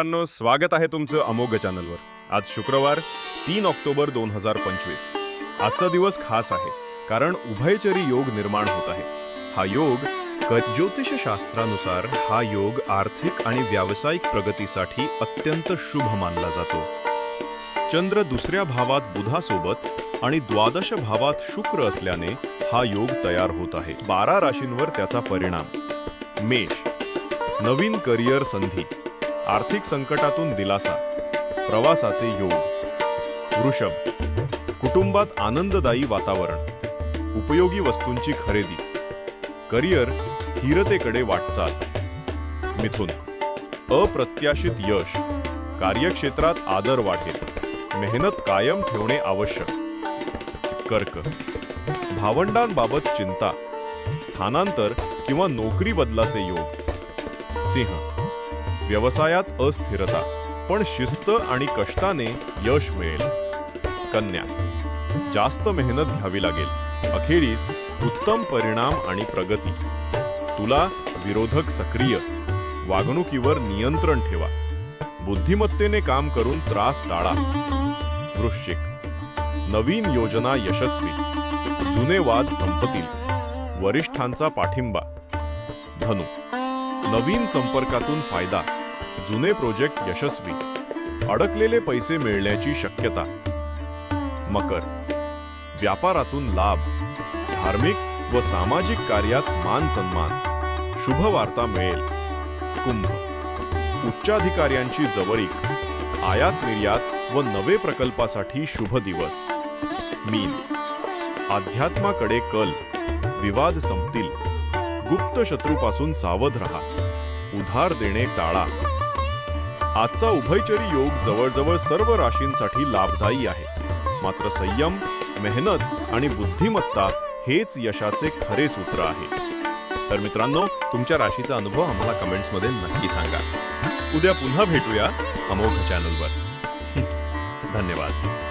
मित्रांनो, स्वागत आहे तुमचं अमोघ चॅनलवर। आज शुक्रवार 3 ऑक्टोबर 2025। आजचा दिवस खास आहे कारण उभयचरी योग निर्माण होत आहे। हा योग ज्योतिषशास्त्रानुसार हा योग आर्थिक आणि व्यावसायिक प्रगतीसाठी अत्यंत शुभ मानला जातो। चंद्र दुसऱ्या भावात बुधासोबत आणि द्वादश भावात शुक्र असल्याने हा योग तयार होत आहे। 12 राशींवर त्याचा परिणाम। मेष, नवीन करिअर संधी, आर्थिक संकटातून दिलासा, प्रवासाचे योग। वृषभ, कुटुंबात आनंददायी वातावरण, उपयोगी वस्तूंची खरेदी, करिअर स्थिरतेकडे वाटचाल। मिथुन, अप्रत्याशित यश, कार्यक्षेत्रात आदर वाढेल, मेहनत कायम ठेवणे आवश्यक। कर्क, भावंडांबाबत चिंता, स्थानांतर किंवा नोकरी बदलाचे योग। सिंह, व्यवसायात अस्थिरता पण शिस्त आणि कष्टाने यश मिळेल। कन्या, जास्त मेहनत घ्यावी लागेल, अखेरीस उत्तम परिणाम आणि प्रगती। तुला, विरोधक सक्रिय, वागणुकीवर नियंत्रण ठेवा, बुद्धिमत्तेने काम करून त्रास टाळा। वृश्चिक, नवीन योजना यशस्वी, जुने वाद संपतील, वरिष्ठांचा पाठिंबा। धनु, नवीन संपर्कातून फायदा, जुने प्रोजेक्ट यशस्वी, अडकलेले पैसे मिळण्याची शक्यता। मकर, व्यापारातून लाभ, धार्मिक व सामाजिक कार्यात मान सन्मान, शुभ वार्ता मिळेल। कुंभ, उच्चाधिकाऱ्यांची जवळीक, आयात निर्यात व नवे प्रकल्पासाठी शुभ दिवस। मीन, अध्यात्माकडे कल, विवाद संपतील, गुप्त शत्रूपासून सावध रहा, उधार देणे टाळा। आजचा उभयचरी योग जवळजवळ सर्व राशींसाठी लाभदायी आहे, मात्र संयम, मेहनत आणि बुद्धिमत्ता हेच यशाचे खरे सूत्र आहे। तर मित्रांनो, तुमच्या राशीचा अनुभव आम्हाला कमेंट्समध्ये नक्की सांगा। उद्या पुन्हा भेटूया अमोघ चॅनलवर। धन्यवाद।